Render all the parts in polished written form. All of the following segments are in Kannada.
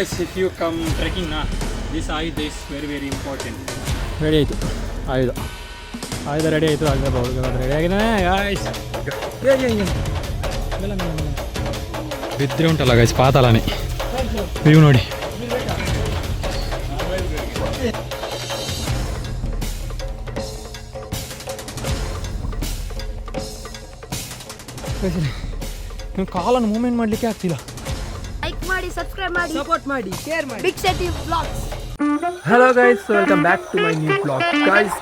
If you come trekking, this Ayudha is very important. Ready ಆಯಿತು ಆಯುಧ ರೆಡಿ ಆಯಿತು ಆಗಬಹುದು ರೆಡಿ ಆಗಿದೆ ಗಾಯ್ಸ್. ಬಿದ್ದರೆ ಉಂಟಲ್ಲ ಗಾಯ್ಸ್ ಪಾತಾಳನೇ ವ್ಯೂ ನೋಡಿ. ಕಾಲನ್ನು ಮೂವ್ಮೆಂಟ್ ಮಾಡಲಿಕ್ಕೆ ಆಗ್ತಿಲ್ಲ. ಲೈಕ್ ಮಾಡಿ, ಸಬ್ಸ್ಕ್ರೈಬ್ ಮಾಡಿ, ಸಪೋರ್ಟ್ ಮಾಡಿ, ಶೇರ್ ಮಾಡಿ. Big city vlogs. Hello guys, welcome back to my new vlog. Guys.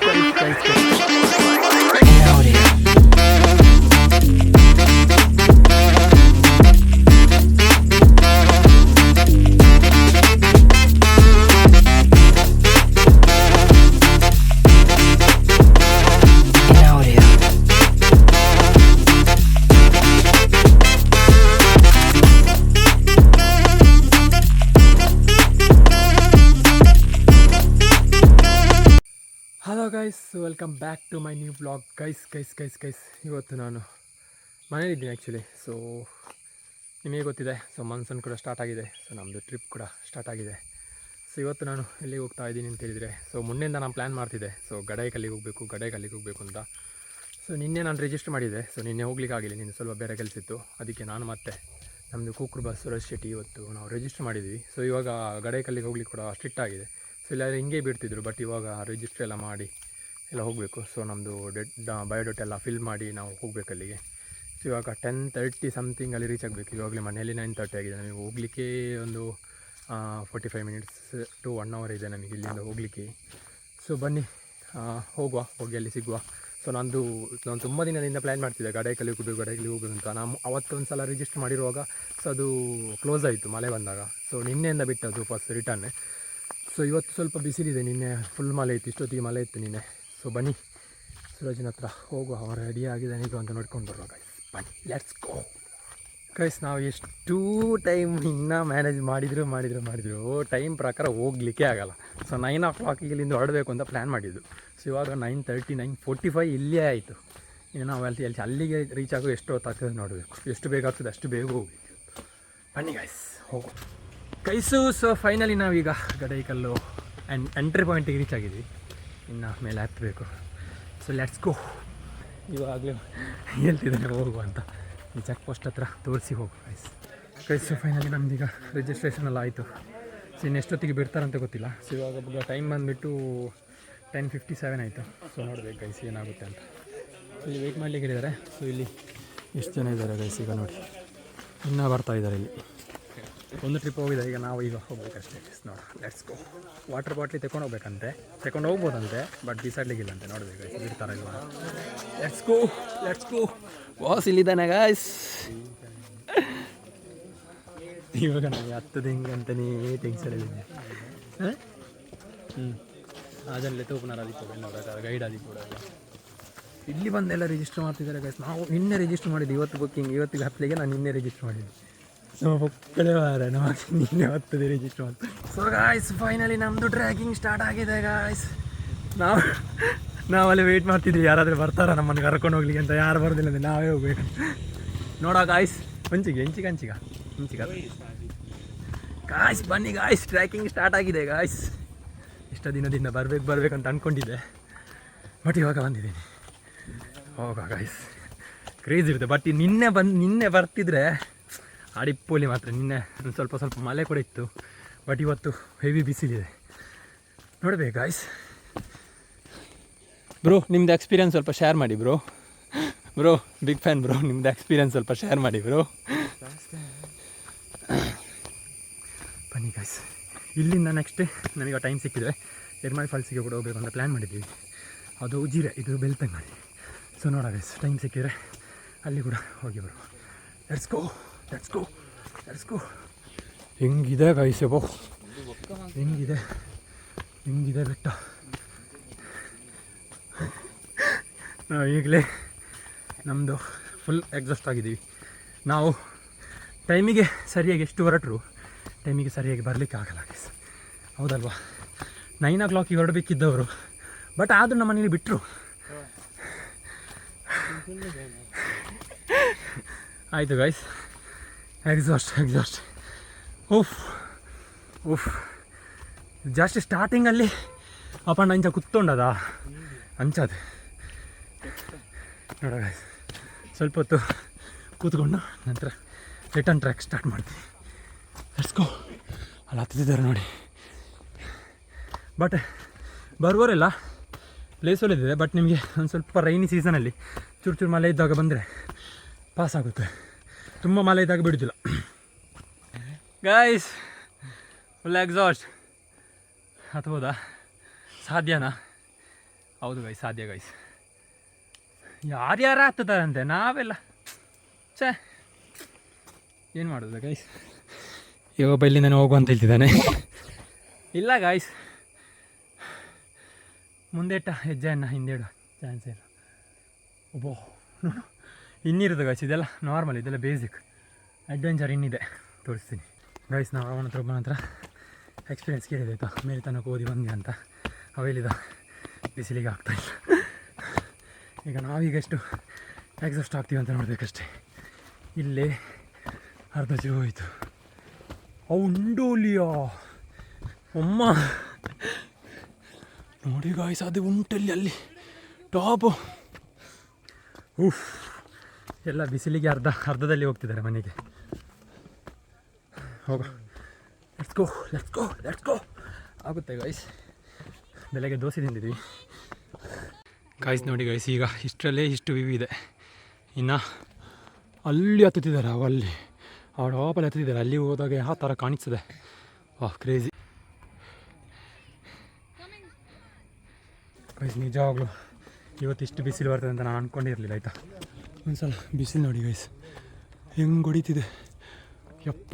Guys welcome back to my new blog. Guys ಇವತ್ತು ನಾನು ಮನೇಲಿದ್ದೀನಿ ಆ್ಯಕ್ಚುಲಿ. ಸೊ ನಿಮಗೆ ಗೊತ್ತಿದೆ, ಸೊ ಮಾನ್ಸೂನ್ ಕೂಡ ಸ್ಟಾರ್ಟ್ ಆಗಿದೆ, ಸೊ ನಮ್ಮದು ಟ್ರಿಪ್ ಕೂಡ ಸ್ಟಾರ್ಟ್ ಆಗಿದೆ. ಸೊ ಇವತ್ತು ನಾನು ಎಲ್ಲಿಗೆ ಹೋಗ್ತಾ ಇದ್ದೀನಿ ಅಂತ ಹೇಳಿದರೆ, ಸೊ ಮೊನ್ನೆಯಿಂದ ನಾನು ಪ್ಲ್ಯಾನ್ ಮಾಡ್ತಿದ್ದೆ, ಸೊ ಗಡಾಯಿಕಲ್ಲಿಗೆ ಹೋಗಬೇಕು ಅಂತ. ಸೊ ನಿನ್ನೆ ನಾನು ರಿಜಿಸ್ಟರ್ ಮಾಡಿದ್ದೆ, ಸೊ ನಿನ್ನೆ ಹೋಗ್ಲಿಕ್ಕಾಗಿಲ್ಲ, ನಿನ್ನೆ ಸ್ವಲ್ಪ ಬೇರೆ ಕೆಲಸ ಇತ್ತು. ಅದಕ್ಕೆ ನಾನು ಮತ್ತೆ ನಮ್ಮದು ಕೂಕ್ರು ಬಸ್ ಸುರೇಶ್ ಶೆಟ್ಟಿ ಇವತ್ತು ನಾವು ರಿಜಿಸ್ಟರ್ ಮಾಡಿದ್ವಿ. ಸೊ ಇವಾಗ ಗಡಾಯಿಕಲ್ಲಿಗೆ ಹೋಗ್ಲಿಕ್ಕೆ ಕೂಡ ಸ್ಟ್ರಿಕ್ಟ್ ಆಗಿದೆ. ಸೊ ಇಲ್ಲಾದರೆ ಹಿಂಗೆ ಬಿಡ್ತಿದ್ರು, ಬಟ್ ಇವಾಗ ರಿಜಿಸ್ಟ್ರ್ ಎಲ್ಲ ಮಾಡಿ ಎಲ್ಲ ಹೋಗಬೇಕು. ಸೊ ನಮ್ಮದು ಬಯೋಡೇಟಾ ಎಲ್ಲ ಫಿಲ್ ಮಾಡಿ ನಾವು ಹೋಗಬೇಕು ಅಲ್ಲಿಗೆ. ಸೊ ಇವಾಗ 10:30 ಸಮಥಿಂಗ್ ಅಲ್ಲಿ ರೀಚ್ ಆಗಬೇಕು. ಇವಾಗಲೇ ಮನೆಯಲ್ಲಿ 9:30 ಆಗಿದೆ. ನಮಗೆ ಹೋಗಲಿಕ್ಕೆ ಒಂದು 45 ಮಿನಿಟ್ಸ್ ಟು 1 hour ಇದೆ ನಮಗೆ ಇಲ್ಲಿಂದ ಹೋಗಲಿಕ್ಕೆ. ಸೊ ಬನ್ನಿ ಹೋಗಿ ಅಲ್ಲಿ ಸಿಗುವ. ಸೊ ನಾನು ತುಂಬ ದಿನದಿಂದ ಪ್ಲ್ಯಾನ್ ಮಾಡ್ತಿದ್ದೆ ಗಡಾಯಿಕಲ್ಲಿಗೆ ಹೋಗಬೇಕು ಅಂತ. ನಾನು ಅವತ್ತೊಂದು ಸಲ ರಿಜಿಸ್ಟರ್ ಮಾಡಿರುವಾಗ ಸೊ ಅದು ಕ್ಲೋಸ್ ಆಯಿತು ಮಳೆ ಬಂದಾಗ. ಸೊ ನಿನ್ನೆಯಿಂದ ಬಿಟ್ಟದ್ದು ವಾಪಸ್ ರಿಟರ್ನ್. ಸೊ ಇವತ್ತು ಸ್ವಲ್ಪ ಬಿಸಿಲಿದೆ, ನಿನ್ನೆ ಫುಲ್ ಮಳೆ ಇತ್ತು, ಇಷ್ಟೊತ್ತಿಗೆ ಮಳೆ ಇತ್ತು ನಿನ್ನೆ. ಸೊ ಬನ್ನಿ ಸುರಜಿನ ಹತ್ರ ಹೋಗುವ, ಅವರು ರೆಡಿ ಆಗಿದ್ದಾನೆ ಈಗ ಅಂತ ನೋಡ್ಕೊಂಡು ಬರುವ. ಗೈಸ್ ಬನ್ನಿ, ಲೆಟ್ಸ್ ಗೋ. ಗೈಸ್ ನಾವು ಎಷ್ಟು ಟೈಮ್ ಇನ್ನೂ ಮ್ಯಾನೇಜ್ ಮಾಡಿದ್ರು ಟೈಮ್ ಪ್ರಕಾರ ಹೋಗಲಿಕ್ಕೆ ಆಗಲ್ಲ. ಸೊ 9 o'clock ಇಲ್ಲಿಂದ ಹೊರಡಬೇಕು ಅಂತ ಪ್ಲ್ಯಾನ್ ಮಾಡಿದ್ದು. ಸೊ ಇವಾಗ 9:30 9:45 ಇಲ್ಲೇ ಆಯಿತು. ಇನ್ನು ನಾವು ಅಲ್ಲಿಗೆ ರೀಚ್ ಆಗೋ ಎಷ್ಟು ಹೊತ್ತಾಗ್ತದೆ ನೋಡಬೇಕು, ಎಷ್ಟು ಬೇಗ ಆಗ್ತದೆ ಅಷ್ಟು ಬೇಗ ಹೋಗಬೇಕು. ಬನ್ನಿ ಗೈಸ್ ಹೋಗೋ ಗೈಸು. ಸೊ ಫೈನಲಿ ನಾವೀಗ ಗಡಾಯಿಕಲ್ಲು ಎಂಟ್ರಿ ಪಾಯಿಂಟಿಗೆ ರೀಚ್ ಆಗಿದ್ವಿ, ಇನ್ನು ಮೇಲೆ ಹತ್ತಬೇಕು. So let's go. ಇವಾಗಲೇ ಹೇಳ್ತಿದ್ದಾನೆ ಹೋಗುವ ಅಂತ, ಈ ಚೆಕ್ ಪೋಸ್ಟ್ ಹತ್ರ ತೋರಿಸಿ ಹೋಗು ಗೈಸ್. ಫೈನಲಿ ನಮ್ದೀಗ ರಿಜಿಸ್ಟ್ರೇಷನ್ ಎಲ್ಲ ಆಯಿತು. ಸೊ ಇನ್ನೆಷ್ಟೊತ್ತಿಗೆ ಬಿಡ್ತಾರಂತ ಗೊತ್ತಿಲ್ಲ. ಸೊ ಇವಾಗ ಟೈಮ್ ಬಂದುಬಿಟ್ಟು 10:57 ಆಯಿತು. ಸೊ ನೋಡಬೇಕು ಗೈಸ್ ಏನಾಗುತ್ತೆ ಅಂತ. ಇಲ್ಲಿ ವೆಯ್ಟ್ ಮಾಡಲಿಕ್ಕೆ ಹೇಳಿದ್ದಾರೆ. ಸೊ ಇಲ್ಲಿ ಎಷ್ಟು ಜನ ಇದ್ದಾರೆ ಗೈಸ್ ಈಗ ನೋಡಿ, ಇನ್ನೂ ಬರ್ತಾಯಿದ್ದಾರೆ. ಇಲ್ಲಿ ಒಂದು ಟ್ರಿಪ್ ಹೋಗಿದೆ, ಈಗ ಹೋಗ್ಬೇಕಷ್ಟೇ. ನೋಡಿ ಲೆಟ್ಸ್ ಗೋ. ವಾಟರ್ ಬಾಟ್ಲಿ ತಗೊಂಡು ಹೋಗ್ಬೋದಂತೆ, ಬಟ್ ಬೀಸಾಡ್ಲಿಕ್ಕಿಲ್ಲಂತೆ. ನೋಡಬೇಕು ಬಿಡ್ತಾರೆ ಇಲ್ವಾ. ಲೆಟ್ಸ್ ಗೋ ಬಾಸ್ ಇಲ್ಲಿದ್ದಾನೆ ಗಾಯ್ಸ್. ಇವಾಗ ನನಗೆ ಹತ್ತದ ಹೆಂಗೆ ಅಂತಲೇ ಟೆನ್ಷನ್ ಇದೆ. ಅದಲ್ಲೇ ತೋಪನಾರ ಅದಕ್ಕೆ ಗೈಡ್ ಅದಕ್ಕೆ ಕೂಡ ಇಲ್ಲಿ ಬಂದೆಲ್ಲ ರಿಜಿಸ್ಟರ್ ಮಾಡ್ತಿದ್ದಾರೆ ಗೈಸ್. ನಾವು ನಿನ್ನೆ ರಿಜಿಸ್ಟರ್ ಮಾಡಿದ್ವಿ, ಇವತ್ತು ಬುಕ್ಕಿಂಗ್, ಇವತ್ತಿಗೆ ಹತ್ತಲಿಗೆ ನಾನು ನಿನ್ನೆ ರಿಜಿಸ್ಟರ್ ಮಾಡಿದ್ದೆ. ಸೊ ಮಕ್ಕಳೇ ವಾರ ನಮಗೆ ನಿನ್ನೆ ಹತ್ತದೆ ರಿಜಿಸ್ಟರ್ ಮಾಡ್ತೀವಿ. ಸೊ ಗಾಯ್ಸ್ ಫೈನಲಿ ನಮ್ಮದು ಟ್ರ್ಯಾಕಿಂಗ್ ಸ್ಟಾರ್ಟ್ ಆಗಿದೆ ಗಾಯ್ಸ್. ನಾವಲ್ಲಿ ವೆಯ್ಟ್ ಮಾಡ್ತಿದ್ವಿ, ಯಾರಾದರೂ ಬರ್ತಾರ ನಮ್ಮನ್ನು ಕರ್ಕೊಂಡು ಹೋಗ್ಲಿಕ್ಕೆ ಅಂತ. ಯಾರು ಬರೋದಿಲ್ಲ ಅಂದರೆ ನಾವೇ ಹೋಗ್ಬೇಕು. ನೋಡೋ ಗಾಯ್ಸ್ ಹಂಚಿಗ ಗಾಯ್ಸ್ ಬನ್ನಿ ಗಾಯ್ಸ್, ಟ್ರ್ಯಾಕಿಂಗ್ ಸ್ಟಾರ್ಟ್ ಆಗಿದೆ ಗಾಯ್ಸ್. ಇಷ್ಟ ದಿನದಿಂದ ಬರ್ಬೇಕಂತ ಅಂದ್ಕೊಂಡಿದ್ದೆ, ಬಟ್ ಇವಾಗ ಬಂದಿದ್ದೀನಿ. ಹೋಗ ಗಾಯ್ಸ್ ಕ್ರೇಜ್ ಇರುತ್ತೆ. ಬಟ್ ನಿನ್ನೆ ಬರ್ತಿದ್ರೆ ಅಡಿಪ್ಪೋಲಿ ಮಾತ್ರ. ನಿನ್ನೆ ಸ್ವಲ್ಪ ಮಳೆ ಕೂಡ ಇತ್ತು, ಬಟ್ ಇವತ್ತು ಹೆವಿ ಬಿಸಿಲಿದೆ. ನೋಡಬೇಕು ಗಾಯ್ಸ್. ಬ್ರೋ ನಿಮ್ಮದು ಎಕ್ಸ್ಪೀರಿಯನ್ಸ್ ಸ್ವಲ್ಪ ಶೇರ್ ಮಾಡಿ ಬ್ರೋ. ಬಿಗ್ ಫ್ಯಾನ್ ಬ್ರೋ, ನಿಮ್ಮದು ಎಕ್ಸ್ಪೀರಿಯನ್ಸ್ ಸ್ವಲ್ಪ ಶೇರ್ ಮಾಡಿ ಬ್ರೋ. ಬನ್ನಿ ಗಾಯ್ಸ್, ಇಲ್ಲಿಂದ ನೆಕ್ಸ್ಟ್ ನನಗೆ ಟೈಮ್ ಸಿಕ್ಕಿದೆ, ಎರ್ಮಾಳ್ ಫಾಲ್ಸಿಗೆ ಕೂಡ ಹೋಗಬೇಕು ಅಂತ ಪ್ಲ್ಯಾನ್ ಮಾಡಿದ್ದೀವಿ. ಅದು ಉಜಿರೆ, ಇದು ಬೆಳ್ತಂಗಡಿ. ಸೊ ನೋಡ ಗೈಸ್, ಟೈಮ್ ಸಿಕ್ಕಿದರೆ ಅಲ್ಲಿ ಕೂಡ ಹೋಗಿ ಬರುವ. Let's go. ಹೆಂಗಿದೆ ಗೈಸ್, ಹೆಂಗಿದೆ ಬೆಟ್ಟ. ನಾವು ಈಗಲೇ ನಮ್ಮದು ಫುಲ್ ಎಕ್ಸಾಸ್ಟ್ ಆಗಿದ್ದೀವಿ. ನಾವು ಟೈಮಿಗೆ ಸರಿಯಾಗಿ ಎಷ್ಟು ಹೊರಟರು ಟೈಮಿಗೆ ಸರಿಯಾಗಿ ಬರಲಿಕ್ಕೆ ಆಗಲ್ಲ ಗೈಸ್, ಹೌದಲ್ವಾ. 9 o'clock ಹೊರಡಬೇಕಿದ್ದವರು, ಬಟ್ ಆದರೂ ನಮ್ಮ ಮನೇಲಿ ಬಿಟ್ಟರು. ಆಯಿತು ಗೈಸ್, ಎಕ್ಸಾಸ್ಟ್ ಓಫ್ ಉಫ್ ಜಸ್ಟ್ ಸ್ಟಾರ್ಟಿಂಗಲ್ಲಿ ಅಪ್ಪಣ್ಣ ಅಂಚ ಕುತ್ಕೊಂಡದ ಅಂಚದು ನೋಡ ಸ್ವಲ್ಪ ಹೊತ್ತು ಕೂತ್ಕೊಂಡು ನಂತರ ರಿಟರ್ನ್ ಟ್ರ್ಯಾಕ್ ಸ್ಟಾರ್ಟ್ ಮಾಡ್ತೀವಿ. Let's go. ಅಲ್ಲಿ ಹತ್ತಿದ್ದಾರೆ ನೋಡಿ. ಬಟ್ ಬರುವವರೆಲ್ಲ ಪ್ಲೇಸ್ ಒಳ್ಳೆದಿದೆ. ಬಟ್ ನಿಮಗೆ ಒಂದು ಸ್ವಲ್ಪ ರೈನಿ ಸೀಸನಲ್ಲಿ ಚೂರು ಮಳೆ ಇದ್ದಾಗ ಬಂದರೆ ಪಾಸ್ ಆಗುತ್ತೆ. ತುಂಬ ಮಳೆ ಇದ್ದಾಗ ಬಿಡೋದಿಲ್ಲ. ಗೈಸ್ ಫುಲ್ ಎಕ್ಸಾಸ್ಟ್ ಹತ್ಬೋದಾ? ಸಾಧ್ಯನಾ? ಹೌದು ಗೈಸ್, ಸಾಧ್ಯ ಗೈಸ್. ಯಾರ್ಯಾರು ಹತ್ತುತ್ತಾರಂತೆ, ನಾವೆಲ್ಲ ಛೇ ಏನು ಮಾಡೋದು ಗೈಸ್. ಇವಾಗ ಇಲ್ಲಿಂದ ಹೋಗು ಅಂತ ಹೇಳ್ತಿದ್ದಾನೆ. ಇಲ್ಲ ಗಾಯ್ಸ್, ಮುಂದೆಟ್ಟ ಹೆಜ್ಜೆಯನ್ನು ಹಿಂದೇಡು ಚಾನ್ಸ್ ಇಲ್ಲ. ಒಬ್ಬೋ ನೋಡು ಇನ್ನಿರೋದು ಗೈಸ್. ಇದೆಲ್ಲ ನಾರ್ಮಲ್, ಇದೆಲ್ಲ ಬೇಸಿಕ್. ಅಡ್ವೆಂಚರ್ ಇನ್ನಿದೆ, ತೋರಿಸ್ತೀನಿ ಗೈಸ್. ನಾವು ಅವನ ಹತ್ರ ಒಬ್ಬನ ಹತ್ರ ಎಕ್ಸ್ಪೀರಿಯೆನ್ಸ್ ಕೇಳಿದೆ ಆಯಿತಾ, ಮೇಲೆ ತನಕ ಓದಿ ಬಂದೆ ಅಂತ. ಅವೇಲಿದ ಬಿಸಿಲಿಗೆ ಆಗ್ತಾಯಿಲ್ಲ. ಈಗ ನಾವೀಗ ಎಷ್ಟು ಎಕ್ಸಾಸ್ಟ್ ಆಗ್ತೀವಿ ಅಂತ ನೋಡಬೇಕಷ್ಟೇ. ಇಲ್ಲೇ ಅರ್ಧ ಜೀವ ಹೋಯಿತು. ಅವು ಉಂಡೋಲಿಯಾ ಅಮ್ಮ ನೋಡಿ ಗಾಯ್ಸ್, ಅದು ಉಂಟಲ್ಲಿ ಅಲ್ಲಿ ಟಾಪು. ಉಫ್ ಎಲ್ಲ ಬಿಸಿಲಿಗೆ ಅರ್ಧದಲ್ಲಿ ಹೋಗ್ತಿದ್ದಾರೆ ಮನೆಗೆ. ಹೋಗ, ಲೆಟ್ಸ್ ಗೋ. ಆಗುತ್ತೆ ಗಾಯ್ಸ್. ಬೆಳಗ್ಗೆ ದೋಸೆ ತಿಂದಿದ್ವಿ ಗಾಯ್ಸ್. ನೋಡಿ ಗಾಯ್ಸ್, ಈಗ ಇಷ್ಟರಲ್ಲೇ ಇಷ್ಟು ವ್ಯೂ ಇದೆ. ಇನ್ನು ಅಲ್ಲಿ ಹತ್ತುತ್ತಿದ್ದಾರೆ, ಅಲ್ಲಿ ಆ ಟಾಪಲ್ಲಿ ಹತ್ತುತ್ತಿದ್ದಾರೆ. ಅಲ್ಲಿ ಹೋದಾಗ ಯಾವ ಥರ ಕಾಣಿಸ್ತದೆ. ವಾಹ್ ಕ್ರೇಜಿ ಗೈಸ್. ನಿಜವಾಗ್ಲೂ ಇವತ್ತಿಷ್ಟು ಬಿಸಿಲು ಬರ್ತದೆ ಅಂತ ನಾನು ಅಂದ್ಕೊಂಡಿರಲಿಲ್ಲ ಆಯಿತಾ. ಒಂದು ಸಲ ಬಿಸಿಲು ನೋಡಿ ಗೈಸ್ ಹೆಂಗೆ ಹೊಡಿತಿದೆ ಯಪ್ಪ.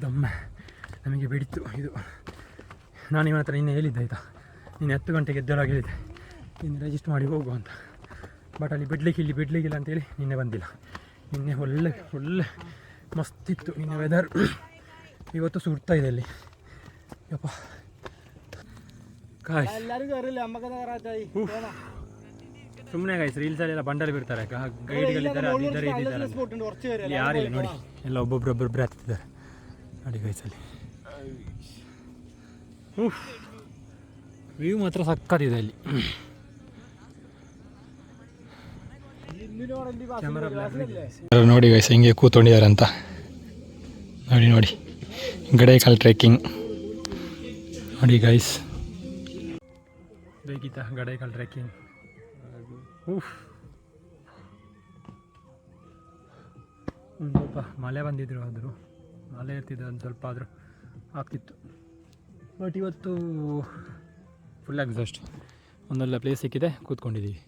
ದಮ್ಮೆ ನಮಗೆ ಬಿಡಿತ್ತು ಇದು. ನಾನು ಇವನ ಹತ್ರ ನಿನ್ನೆ ಹೇಳಿದ್ದೆ ಆಯಿತಾ, ನೀನು 10 ಗಂಟೆಗೆ ಎದ್ದೇಳಾಗಿ ಹೇಳಿದ್ದೆ ಇನ್ನು ರಿಜಿಸ್ಟರ್ ಮಾಡಿ ಹೋಗುವ ಅಂತ. ಬಟ್ ಅಲ್ಲಿ ಬಿಡಲಿಕ್ಕಿಲ್ಲ ಅಂತೇಳಿ ನಿನ್ನೆ ಬಂದಿಲ್ಲ. ನಿನ್ನೆ ಒಳ್ಳೆ ಮಸ್ತಿತ್ತು ನಿನ್ನೆ ವೆದರ್. ಇವತ್ತು ಸುಡ್ತಾ ಇದೆ ಅಲ್ಲಿ ಯಪ್ಪ. ಸುಮ್ಮನೆ ಗಾಯ್ಸ್, ರೀಲ್ಸಲ್ಲೆಲ್ಲ ಬಂಡಲ್ ಬಿಡ್ತಾರೆ, ಗೈಡ್ಗಳಿದ್ದಾರೆ, ಅದಿದ್ದಾರೆ ಇದಿದ್ದಾರೆ. ಯಾರಿಲ್ಲ ನೋಡಿ, ಎಲ್ಲ ಒಬ್ಬೊಬ್ರು ಹತ್ತಿದ್ದಾರೆ ನೋಡಿ ಗೈಸಲ್ಲಿ. ವ್ಯೂ ಮಾತ್ರ ಸಕ್ಕತ್ತಿದೆ ಅಲ್ಲಿ. ನೋಡಿ ಗೈಸ್ ಹೆಂಗೆ ಕೂತ್ಕೊಂಡಿದ್ದಾರೆ ಅಂತ. ನೋಡಿ ಗಡೇಕಲ್ ಟ್ರೆಕ್ಕಿಂಗ್ ನೋಡಿ ಗೈಸ್. ಬೇಕಿತ್ತ ಗಡೇಕಲ್ ಟ್ರೆಕ್ಕಿಂಗ್. ಒಂದು ಸ್ವಲ್ಪ ಮಳೆ ಬಂದಿದ್ರು, ಆದರೂ ಮಳೆ ಇರ್ತಿದ್ದು ಒಂದು ಸ್ವಲ್ಪ ಆದರೂ ಆಗ್ತಿತ್ತು. ಬಟ್ ಇವತ್ತು ಫುಲ್ ಎಕ್ಸಾಸ್ಟ್. ಒಂದೊಳ್ಳೆ ಪ್ಲೇಸ್ ಸಿಕ್ಕಿದೆ, ಕೂತ್ಕೊಂಡಿದ್ದೀವಿ.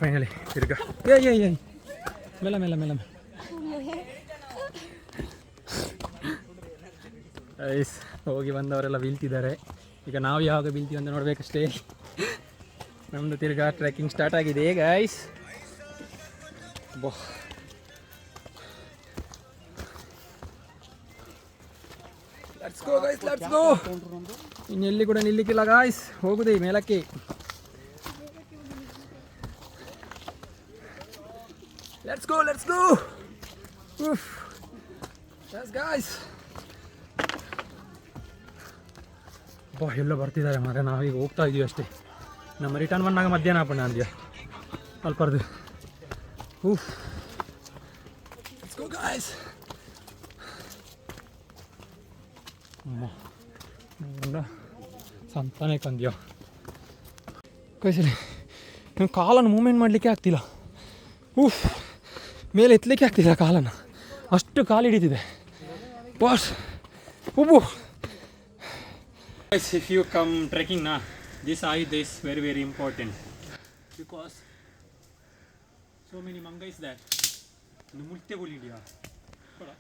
ಫೈನಲಿ ತಿರ್ಗಾ ಮೇಲೆ ಐಸ್ ಹೋಗಿ ಬಂದವರೆಲ್ಲ ಬೀಳ್ತಿದ್ದಾರೆ. ಈಗ ನಾವು ಯಾವಾಗ ಬೀಳ್ತೀವಿ ಅಂತ ನೋಡಬೇಕಷ್ಟೇ. ನಮ್ಮದು ತಿರ್ಗಾ ಟ್ರೆಕ್ಕಿಂಗ್ ಸ್ಟಾರ್ಟ್ ಆಗಿದೆ ಗೈಸ್. Let's go. ಇನ್ನೆಲ್ಲಿ ಕೂಡ ನಿಲ್ಲಿಕ್ಕಿಲ್ಲ ಗಾಯ್ಸ್, ಹೋಗುದೇ ಮೇಲಕ್ಕೆ. Let's go. Yes guys. ಎಲ್ಲ ಬರ್ತಿದ್ದಾರೆ ಮಾರೆ. ನಾವೀಗ ಹೋಗ್ತಾ ಇದ್ದೀವಿ ಅಷ್ಟೇ. ನಮ್ಮ ರಿಟರ್ನ್ ಬಂದಾಗ ಮಧ್ಯಾಹ್ನ ಹಾಪಣ್ಣ ಅಂದ್ಯ ಅಲ್ಪರ್ದು. Let's go guys. ಸಂತಾನೆ ಕಂದ್ಯ ಕೈಸಲಿ. ನಾನು ಕಾಲನ್ನು ಮೂವ್ಮೆಂಟ್ ಮಾಡಲಿಕ್ಕೆ ಆಗ್ತಿಲ್ಲ. ಮೇಲೆ ಎತ್ತಲಿಕ್ಕೆ ಆಗ್ತಿಲ್ಲ ಕಾಲನ್ನು, ಅಷ್ಟು ಕಾಲು ಹಿಡಿತಿದೆ boss. Guys, if you come trekking na, this ayuda is very important because so many manga is that the multe golidiya koda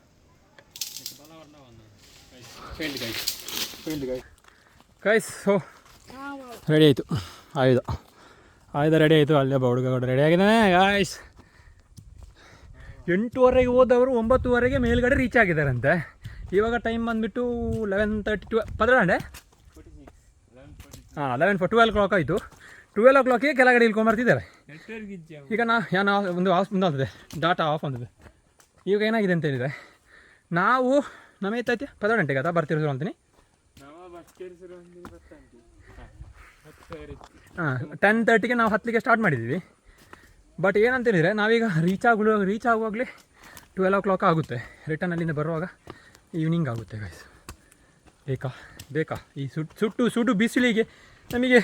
bala varna vanna guys failed guys. So ready ಆಯಿತು, ಆಯುಧ ರೆಡಿ ಆಯಿತು. ಅಲ್ಲೇ ಹುಡುಗ ಕೂಡ ರೆಡಿ ಆಗಿದ್ದಾನೆ ಗಾಯ್ಸ್. 8:30 ಹೋದವರು 9:00 ಮೇಲ್ಗಡೆ ರೀಚ್ ಆಗಿದ್ದಾರಂತೆ. ಇವಾಗ ಟೈಮ್ ಬಂದುಬಿಟ್ಟು 11:30 12 12 o'clock ಆಯಿತು. 12 o'clockಗೆ ಕೆಳಗಡೆ ಇಳ್ಕೊಂಬರ್ತಿದ್ದಾರೆ. ಈಗ ನಾನು ಒಂದು ಮುಂದಾಗ್ತದೆ, ಡಾಟಾ ಆಫ್ ಆಗ್ತದೆ. ಇವಾಗ ಏನಾಗಿದೆ ಅಂತ ಹೇಳಿದರೆ ನಾವು ನಮ್ಮ ಎತ್ತೈತೆ 10 ಗಂಟೆಗೆ ಅದ ಬರ್ತಿರೋದು ಅಂತೀನಿ. ಹಾಂ 10:30ಗೆ ನಾವು 10ಗೆ ಸ್ಟಾರ್ಟ್ ಮಾಡಿದ್ದೀವಿ. ಬಟ್ ಏನಂತ ಹೇಳಿದರೆ ನಾವೀಗ ರೀಚ್ ಆಗುವಾಗಲೇ 12 o'clock ಆಗುತ್ತೆ. ರಿಟರ್ನ್ ಅಲ್ಲಿಂದ ಬರುವಾಗ ಈವ್ನಿಂಗ್ ಆಗುತ್ತೆ ಗೈಸ್. ಬೇಕಾ ಈ ಸುಟ್ಟು ಬಿಸಿಲಿಗೆ ನಮಗೆ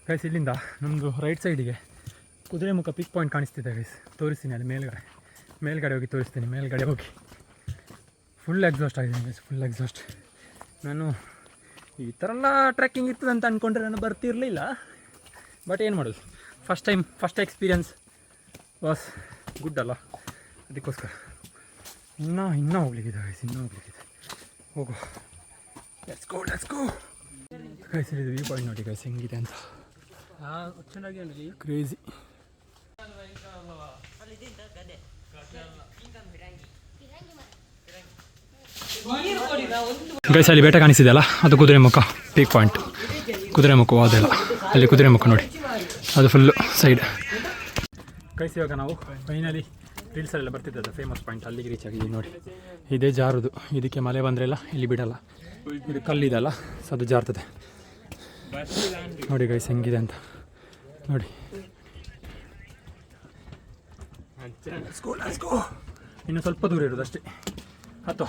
ಗೈಸ್ ಇಲ್ಲಿಂದ ನಮ್ಮದು ರೈಟ್ ಸೈಡಿಗೆ ಕುದುರೆಮುಖ ಪಿಕ್ ಪಾಯಿಂಟ್ ಕಾಣಿಸ್ತಿದೆ ಗೈಸ್. ತೋರಿಸ್ತೀನಿ ಅಲ್ಲಿ ಮೇಲ್ಗಡೆ ಹೋಗಿ ತೋರಿಸ್ತೀನಿ. ಮೇಲ್ಗಡೆ ಹೋಗಿ ಫುಲ್ ಎಕ್ಸಾಸ್ಟ್ ಆಗಿದ್ದೀನಿ ಗೈಸ್, ಫುಲ್ ಎಕ್ಸಾಸ್ಟ್. ನಾನು ಈ ಥರ ಎಲ್ಲ ಟ್ರೆಕ್ಕಿಂಗ್ ಇರ್ತದೆ ಅಂತ ಅಂದ್ಕೊಂಡ್ರೆ ನಾನು ಬರ್ತಿರಲಿಲ್ಲ. ಬಟ್ ಏನು ಮಾಡೋದು, ಫಸ್ಟ್ ಎಕ್ಸ್ಪೀರಿಯನ್ಸ್ ವಾಸ್ ಗುಡ್ ಅಲ್ಲ, ಅದಕ್ಕೋಸ್ಕರ ಇನ್ನೂ ಹೋಗ್ಲಿಕ್ಕಿದೆ ಗೈಸ್, ಹೋಗು. Let's go guys. ಇದು ವ್ಯೂ ಪಾಯಿಂಟ್ ನೋಡಿ ಗೈಸ್ ಹೆಂಗಿದೆ ಅಂತ, ಕ್ರೇಜಿ. ಗೈಸ್ ಅಲ್ಲಿ ಬೆಟ್ಟ ಕಾಣಿಸಿದೆಯಲ್ಲ, ಅದು ಕುದುರೆಮುಖ ಪೀಕ್ ಪಾಯಿಂಟ್. ಕುದುರೆಮುಖ ಅದೆಲ್ಲ ಅಲ್ಲಿ ಕುದುರೆಮುಖ ನೋಡಿ, ಅದು ಫುಲ್ಲು ಸೈಡ್. ಗೈಸ್ ಇವಾಗ ನಾವು ಫೈನಲಿ ರೀಲ್ಸಲ್ಲೆಲ್ಲ ಬರ್ತಿದ್ದಲ್ಲ ಫೇಮಸ್ ಪಾಯಿಂಟ್, ಅಲ್ಲಿಗೆ ರೀಚ್ ಆಗಿದ್ದೀವಿ ನೋಡಿ. ಇದೇ ಜಾರುದು, ಇದಕ್ಕೆ ಮಳೆ ಬಂದರೆಲ್ಲ ಇಲ್ಲಿ ಬಿಡಲ್ಲ. ಇದು ಕಲ್ಲಿದಲ್ಲ, ಸೊ ಅದು ಜಾರ್ತದೆ ನೋಡಿ ಗೈಸ್ ಹೆಂಗಿದೆ ಅಂತ ನೋಡಿ. ಇನ್ನು ಸ್ವಲ್ಪ ದೂರ ಇರೋದು ಅಷ್ಟೇ, ಹತ್ತು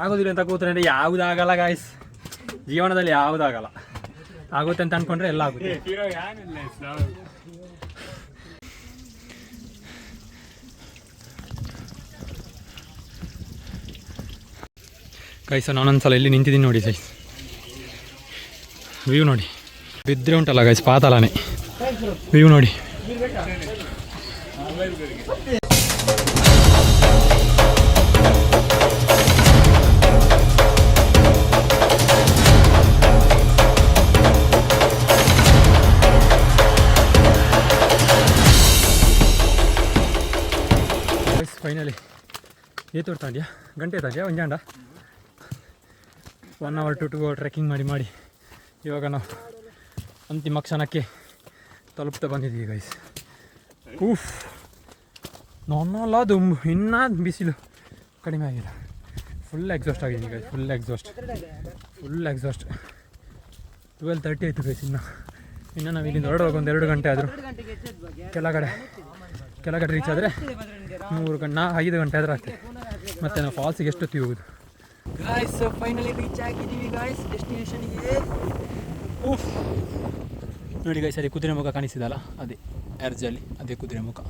ಆಗೋದಿಲ್ಲ ಅಂತ ಕೂತ್ರೆ ಯಾವುದಾಗಲ್ಲ ಗಾಯ್ಸ್. ಜೀವನದಲ್ಲಿ ಯಾವುದಾಗಲ್ಲ, ಆಗುತ್ತೆ ಅಂತ ಅಂದ್ಕೊಂಡ್ರೆ ಎಲ್ಲ ಆಗುತ್ತೆ. ಗೈಸ್ ನಾನೊಂದ್ಸಲ ಇಲ್ಲಿ ನಿಂತಿದ್ದೀನಿ ನೋಡಿ ಗೈಸ್, ವ್ಯೂ ನೋಡಿ. ಬಿದ್ದರೆ ಉಂಟಲ್ಲ ಗೈಸ್ ಪಾತಾಳನೇ, ವ್ಯೂ ನೋಡಿ. ಫೈನಲಿ ಏತೋಡ್ತಾ ಇದೆಯಾ, ಗಂಟೆ ಇದೆಯಾ ಒಂಜಾಂಡ 1 hour to 2 hour ಟ್ರೆಕ್ಕಿಂಗ್ ಮಾಡಿ ಇವಾಗ ನಾವು ಅಂತಿಮ ಕ್ಷಣಕ್ಕೆ ತಲುಪ್ತಾ ಬಂದಿದ್ದೀವಿ ಗೈಸ್. ನಾನಲ್ಲ ಅದು ಇನ್ನೂ ಬಿಸಿಲು ಕಡಿಮೆ ಆಗಿಲ್ಲ. ಫುಲ್ ಎಕ್ಸಾಸ್ಟ್ ಆಗಿದ್ದೀನಿ ಗೈಸ್, ಫುಲ್ ಎಕ್ಸಾಸ್ಟ್. 12:30 ಆಯಿತು ಗೈಸ್. ಇನ್ನು ನಾವು ಇಲ್ಲಿಂದ ಹೊರಡುವಾಗ ಒಂದು 2 ಗಂಟೆ ಆದರೂ, ಕೆಳಗಡೆ ರೀಚ್ ಆದರೆ 5 ಗಂಟೆ ಆದರೂ ಆಗ್ತದೆ. ಮತ್ತು ನಾವು ಫಾಲ್ಸಿಗೆ ಎಷ್ಟೊತ್ತಿಗೆ ಹೋಗೋದು ಗಾಯ್ಸ್. ಫೈನಲಿ ರೀಚ್ ಆಗಿದ್ದೀವಿ ಗಾಯ್ಸ್ ಡೆಸ್ಟಿನೇಷನ್ಗೆ. ನೋಡಿ ಗೈಸ್ ಅಲ್ಲಿ ಕುದುರೆಮುಖ ಕಾಣಿಸಿದಲ್ಲ, ಅದೇ ಎರ್ಜಲ್ಲಿ ಅದೇ ಕುದುರೆಮುಖ.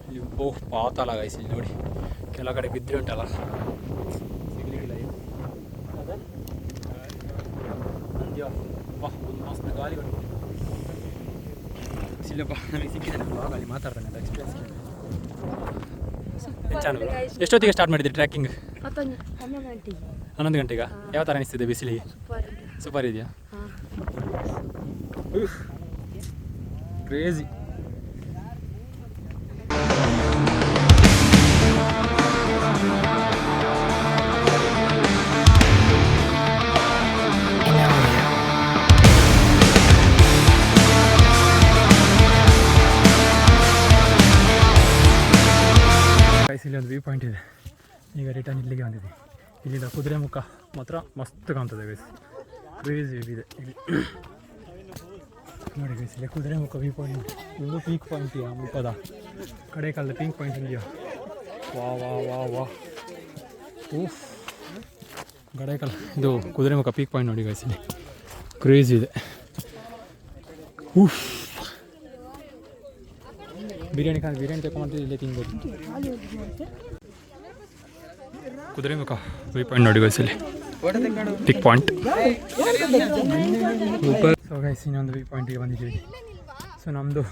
ಇಲ್ಲಿ ಪಾತಾಳ ಗೈಸ್, ಇಲ್ಲಿ ನೋಡಿ ಕೆಳಗಡೆ ಬಿದ್ದರೆ ಉಂಟಲ್ಲ, ಸಿಗಲಿಕ್ಕಿಲ್ಲ ಇದು. ಒಂದು ಮಸ್ತ್ ಗಾಳಿ ಬಂತು ಇಲ್ಲಪ್ಪ, ನಮಗೆ ಸಿಕ್ಕಿದೆ. ನಾನು ಅಲ್ಲಿ ಮಾತಾಡ್ತಾನೆ ಅದು ಎಕ್ಸ್ಪೀರಿಯನ್ಸ್. ಎಷ್ಟೊತ್ತಿಗೆ ಸ್ಟಾರ್ಟ್ ಮಾಡಿದ್ರಿ ಟ್ರ್ಯಾಕಿಂಗ್? 11 ಗಂಟೆಗೆ. ಯಾವ ಥರ ಅನಿಸ್ತಿದೆ ಬಿಸಿಲಿಗೆ? ಸೂಪರ್ ಇದೆಯಾ? ಕ್ರೇಜಿ. ಇಲ್ಲಿ ಒಂದು ವ್ಯೂ ಪಾಯಿಂಟ್ ಇದೆ. ಈಗ ರಿಟರ್ನ್ ಇಲ್ಲಿಗೆ ಬಂದಿದೆ. ಇಲ್ಲಿಂದ ಕುದುರೆಮುಖ ಮಾತ್ರ ಮಸ್ತ್ ಕಾಣ್ತದೆ ಗೈಸ್, ಕ್ರೇಜಿ ಇದೆ ಇಲ್ಲಿ ನೋಡಿ ಗೈಸ್. ಇಲ್ಲಿ ಕುದುರೆಮುಖ ವ್ಯೂ ಪಾಯಿಂಟ್, ಒಂದು ಪೀಕ್ ಪಾಯಿಂಟ್ ಇದೆಯಾ ಮುಖದ ಕಡೆ ಕಾಲದ ಪಿಂಕ್ ಪಾಯಿಂಟ್ ಇದೆಯಾ. ವಾ ಗಡೇಕಲ್ ಇದು ಕುದುರೆಮುಖ ಪೀಕ್ ಪಾಯಿಂಟ್ ನೋಡಿ ಗೈಸ್, ಇಲ್ಲಿ ಕ್ರೇಜಿ ಇದೆ. ಬಿರಿಯಾನಿ ತಗೊಂಡ್ರೆ ಇಲ್ಲೇ ತಿನ್ಬೋದು. ಕುದುರೆಮುಖ ವ್ಯೂ ಪಾಯಿಂಟ್ ನೋಡಿ ಗೈಸ್ ಇಲ್ಲಿ. ಪಿಕ್ ಪಾಯಿಂಟ್. ಸೊ ಗೈಸ್ ಇನ್ನೊಂದು ಪಿಕ್ ಪಾಯಿಂಟಿಗೆ ಬಂದಿದ್ದೀವಿ. ಸೊ ನಮ್ಮದು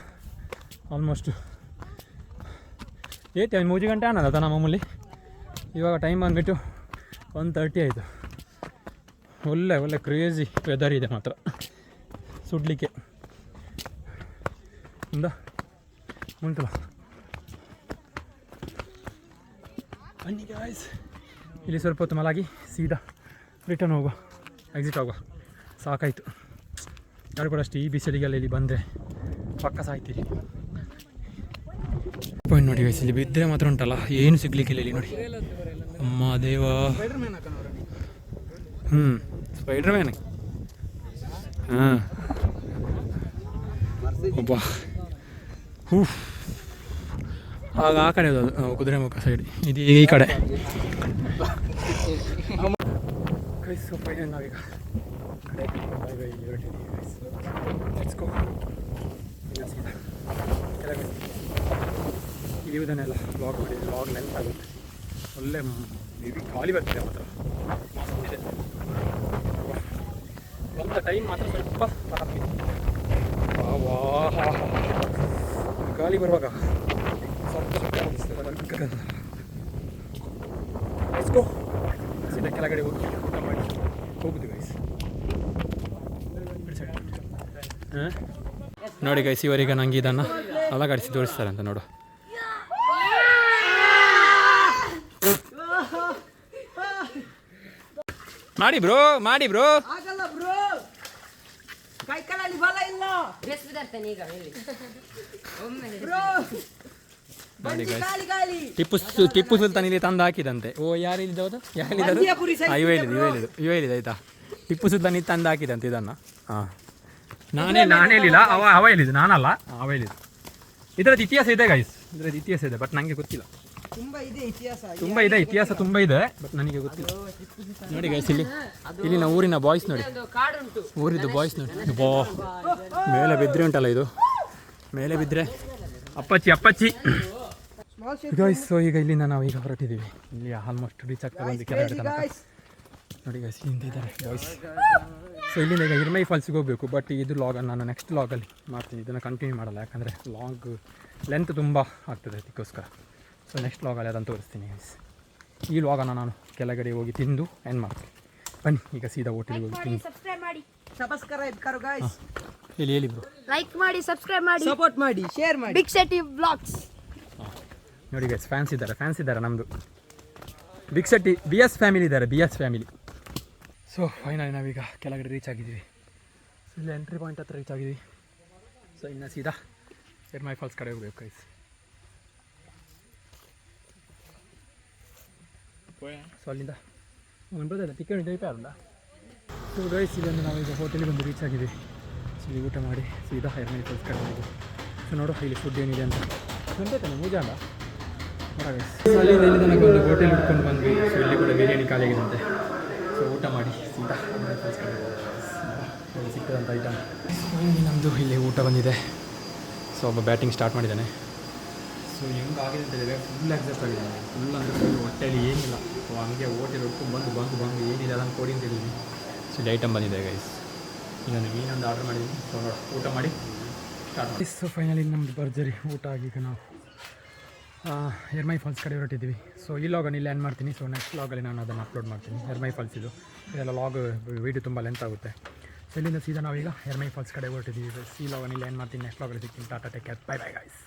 ಆಲ್ಮೋಸ್ಟ್ 3 ಗಂಟೆ ಅನ್ನೋದತ್ತ ನಮ್ಮ ಮಾಮೂಲಿ. ಇವಾಗ ಟೈಮ್ ಬಂದುಬಿಟ್ಟು 1:30 ಆಯಿತು. ಒಳ್ಳೆ ಕ್ರೇಜಿ ವೆದರ್ ಇದೆ ಮಾತ್ರ, ಸುಡಲಿಕ್ಕೆ ಉಂಟು. ಬನ್ನಿ ಗಾಯ್ಸ್, ಇಲ್ಲಿ ಸ್ವಲ್ಪ ಹೊತ್ತು ಮಲಗಿ ಸೀದಾ ರಿಟರ್ನ್ ಹೋಗುವ, ಎಕ್ಸಿಟ್ ಆಗುವ. ಸಾಕಾಯಿತು. ಯಾರು ಕೂಡ ಅಷ್ಟು ಈ ಬಿಸಿಲಿಗೆಲ್ಲ ಇಲ್ಲಿ ಬಂದರೆ ಪಕ್ಕ ಸಾಯ್ತೀರಿ. ಪಾಯಿಂಟ್ ನೋಡಿ ಗೈಸ್, ಇಲ್ಲಿ ಬಿದ್ದರೆ ಮಾತ್ರ ಉಂಟಲ್ಲ ಏನು ಸಿಗ್ಲಿಕ್ಕಿಲ್ಲ ಇಲ್ಲಿ ನೋಡಿ. ಅಮ್ಮ ದೇವ, ಸ್ಪೈಡರ್ ಮ್ಯಾನ್. ಹಾಂ ಒಬ್ಬ ಆಗ ಆ ಕಡೆ ಅದು ಕುದುರೆ ಮುಖ ಸೈಡ್, ಇದು ಈ ಕಡೆ. ಗೈಸ್ ಫೈನಲ್ ನಾವೀಗ ಇಳಿಯುವುದನ್ನೆಲ್ಲ ಬ್ಲಾಗ್ ಮಾಡಿ, ಬ್ಲಾಗ್ ಲೆಂತ್ ಆಗುತ್ತೆ. ಒಳ್ಳೆ ಇದು ಖಾಲಿ ಬರ್ತಿದೆ ಮಾತ್ರ, ಮಸ್ತಿದೆ. ಒಂದು ಟೈಮ್ ಮಾತ್ರ ಸ್ವಲ್ಪ ತಪ್ಪಿದೆ. ಗಾಳಿ ಬರುವಾಗ ಸೀದಾ ಕೆಳಗಡೆ ಹೋಗಿ ಊಟ ಮಾಡಿ ಹೋಗುದು ಗೈಸ್. ನೋಡಿ ಗೈಸ್, ಇವರೀಗ ನಂಗೆ ಇದನ್ನು ಅಲಗಾಡಿಸಿ ತೋರಿಸ್ತಾರೆ ಅಂತ ನೋಡು. ಮಾಡಿ ಬ್ರೋ ಮಾಡಿ ಬ್ರೋ. ಟಿಪ್ಪು ಸುಲ್ತಾನ್ ಇಲ್ಲಿ ತಂದು ಹಾಕಿದಂತೆ. ಓ ಯಾರು ಇಲ್ಲಿದ್ದವರು, ಯಾರಿದ್ದು ಇವ ಹೇಳಿದ ಆಯ್ತಾ. ಟಿಪ್ಪು ಸುಲ್ತಾನ್ ಇದು ತಂದು ಹಾಕಿದಂತೆ ಇದನ್ನು. ಹಾಂ ನಾನೇ ಹೇಳಿಲ್ಲ, ಅವ ಹೇಳಿದ್ದು, ನಾನಲ್ಲ, ಅವ ಹೇಳಿದ್ದು. ಇದರದ್ದು ಇತಿಹಾಸ ಇದೆ ಗೈಸ್, ಇದರದ್ದು ಇತಿಹಾಸ ಇದೆ, ಬಟ್ ನನಗೆ ಗೊತ್ತಿಲ್ಲ. ತುಂಬ ಇದೆ ಇತಿಹಾಸ, ತುಂಬ ಇದೆ, ಬಟ್ ನನಗೆ ಗೊತ್ತಿಲ್ಲ. ನೋಡಿ ಗೈಸ್, ಇಲ್ಲಿ ನಾವು ಊರಿನ ಬಾಯ್ಸ್ ನೋಡಿ, ಊರಿದ್ದು ಬಾಯ್ಸ್ ನೋಡಿ. ಮೇಲೆ ಬಿದ್ದರೆ ಉಂಟಲ್ಲ, ಇದು ಮೇಲೆ ಬಿದ್ದರೆ ಅಪ್ಪಚ್ಚಿ ಗೈಸ್. ಸೊ ಈಗ ಇಲ್ಲಿಂದ ನಾವು ಈಗ ಹೊರಟಿದ್ದೀವಿ. ಇಲ್ಲಿ ಆಲ್ಮೋಸ್ಟ್ ರೀಚ್ ಆಗ್ತಾ ಬಂದು ಕೆಳಗಡೆ ತನಕ. ನೋಡಿ ಗೈಸ್, ಇಲ್ಲಿಂದ ಇದ್ದಾರೆ ಬಾಯ್ಸ್. ಸೊ ಇಲ್ಲಿಂದ ಈಗ ಹಿರ್ಮೈ ಫಾಲ್ಸಿಗೆ ಹೋಗಬೇಕು, ಬಟ್ ಇದು ಲಾಗನ್ನು ನಾನು ನೆಕ್ಸ್ಟ್ ಲಾಗಲ್ಲಿ ಮಾಡ್ತೀನಿ. ಇದನ್ನು ಕಂಟಿನ್ಯೂ ಮಾಡಲ್ಲ, ಯಾಕಂದರೆ ಲಾಗ್ ಲೆಂತ್ ತುಂಬ ಆಗ್ತದೆ, ಅದಕ್ಕೋಸ್ಕರ. ಸೊ ನೆಕ್ಸ್ಟ್ ಲಾಗಲ್ಲಿ ಅದನ್ನು ತೋರಿಸ್ತೀನಿ ಗೈಸ್. ಈ ಲಾಗನ್ನು ನಾನು ಕೆಳಗಡೆ ಹೋಗಿ ತಿಂದು ಎಂಡ್ ಮಾಡ್ತೀನಿ. ಬನ್ನಿ ಈಗ ಸೀದಾ ಹೋಟೆಲ್ಗೆ ಹೋಗಿ ತಿಂದು. ಹೇಳಿ ಬ್ರೋ. ಲೈಕ್ ಮಾಡಿ, ಸಬ್ಸ್ಕ್ರೈಬ್ ಮಾಡಿ, ಸಪೋರ್ಟ್ ಮಾಡಿ, ಶೇರ್ ಮಾಡಿ. Big city vlogs. ನೋಡಿ ಗೈಸ್, ಫ್ಯಾನ್ಸ್ ಇದ್ದಾರೆ ನಮ್ಮದು. ಬಿಗ್ ಸಿಟಿ BS ಫ್ಯಾಮಿಲಿ ಇದ್ದಾರೆ, BS ಫ್ಯಾಮಿಲಿ. ಸೊ ಫೈನಲಿ ನಾವೀಗ ಕೆಳಗಡೆ ರೀಚ್ ಆಗಿದ್ದೀವಿ. ಇಲ್ಲಿ ಎಂಟ್ರಿ ಪಾಯಿಂಟ್ ಹತ್ರ ರೀಚ್ ಆಗಿದ್ದೀವಿ. ಸೊ ಇನ್ನು ಸೀದಾ ಹಿರ್ಮೈ ಫಾಲ್ಸ್ ಕಡೆ ಹೋಗ್ಬೇಕು ಗೈಸ್. ಸೊ ಅಲ್ಲಿಂದ ಬರ್ತದೆ ಟಿಕೆಟ್ ದಯಪಾರಲ್ಲ. ಸೊ ಗೈಸ್, ಇಲ್ಲೊಂದು ನಾವೀಗ ಹೋಟೆಲಿಗೆ ಬಂದು ರೀಚ್ ಆಗಿದ್ದೀವಿ. ಸೊ ಇಲ್ಲಿ ಊಟ ಮಾಡಿ ಸೀದಾ ಹಿರ್ಮೈ ಫಾಲ್ಸ್ ಕಡೆ ಹೋಗಿ. ಸೊ ನೋಡು ಇಲ್ಲಿ ಫುಡ್ ಏನಿದೆ ಅಂತ ಗಂಟೆ ಮೂಜ ಅಲ್ಲ ಗೈಸ್. ಸೊ ಅಲ್ಲಿಂದ ಇಲ್ಲಿ ತನಕ ಒಂದು ಹೋಟೆಲ್ ಹುಡ್ಕೊಂಡು ಬಂದ್ವಿ. ಸೊ ಇಲ್ಲಿ ಕೂಡ ಬಿರಿಯಾನಿ ಖಾಲಿಯಾಗಿದಂತೆ. ಸೊ ಊಟ ಮಾಡಿ ಸೀದಾ ಹಿರ್ಮೈ ಫಾಲ್ಸ್ ಕಡೆ ಹೋಗಿ ಸಿಕ್ಕಿದಂಥ ಐಟಮ್. ನಮ್ಮದು ಇಲ್ಲಿ ಊಟ ಬಂದಿದೆ. ಸೊ ಒಬ್ಬ ಬ್ಯಾಟಿಂಗ್ ಸ್ಟಾರ್ಟ್ ಮಾಡಿದ್ದಾನೆ. ಸೊ ಹೆಂಗಾಗಿದೆ ಅಂತ ಹೇಳಿದರೆ ಫುಲ್ ಎಕ್ಸೆಪ್ಟ್ ಆಗಿದ್ದಾನೆ. ಫುಲ್ ಅಂದರೆ ಫುಲ್ ಹೊಟ್ಟೆಯಲ್ಲಿ ಏನಿಲ್ಲ. ಸೊ ಹಂಗೆ ಹೋಟೆಲ್ ಹುಡ್ಕೊಂಡು ಬಂದು ಏನಿದೆ ಅದನ್ನು ಕೊಡಿ ಅಂತ ಹೇಳಿದ್ವಿ. ಸೊ ಇಲ್ಲಿ ಐಟಮ್ ಬಂದಿದೆ ಗೈಸ್. ಇನ್ನೊಂದು ಮೀನೊಂದು ಆರ್ಡರ್ ಮಾಡಿದ್ದೀನಿ. ಸೊ ಊಟ ಮಾಡಿ ಸ್ಟಾರ್ಟ್. ಸೊ ಫೈನಲಿ ನಮ್ಮದು ಭರ್ಜರಿ ಊಟ ಆಗಿ ಈಗ ನಾವು ಹಿರ್ಮೈ ಫಾಲ್ಸ್ ಕಡೆ ಹೊರಟಿದ್ದೀವಿ. ಸೊ ಈ ಲಾಗನ್ನು ಇಲ್ಲಿ ಎಂಡ್ ಮಾಡ್ತೀನಿ. ಸೊ ನೆಕ್ಸ್ಟ್ ಲಾಗಲ್ಲಿ ನಾನು ಅದನ್ನು ಅಪ್ಲೋಡ್ ಮಾಡ್ತೀನಿ. ಹಿರ್ಮೈ ಫಾಲ್ಸ್ ಇದೆಲ್ಲ ಲಾಗ್ ವೀಡಿಯೋ ತುಂಬ ಲೆಂತ್ ಆಗುತ್ತೆ. ಸೊ ಇಲ್ಲಿಂದ ಸೀದಾ ನಾವೀಗ ಹಿರ್ಮೈ ಫಾಲ್ಸ್ ಕಡೆ ಹೊರಟಿದ್ದೀವಿ. ಈ ಲಾಗನ್ನು ಇಲ್ಲಿ ಎಂಡ್ ಮಾಡ್ತೀನಿ. ನೆಕ್ಸ್ಟ್ ಲಾಗಲ್ಲಿ ಸಿಗ್ತೀನಿ. Tata, take care, bye bye guys.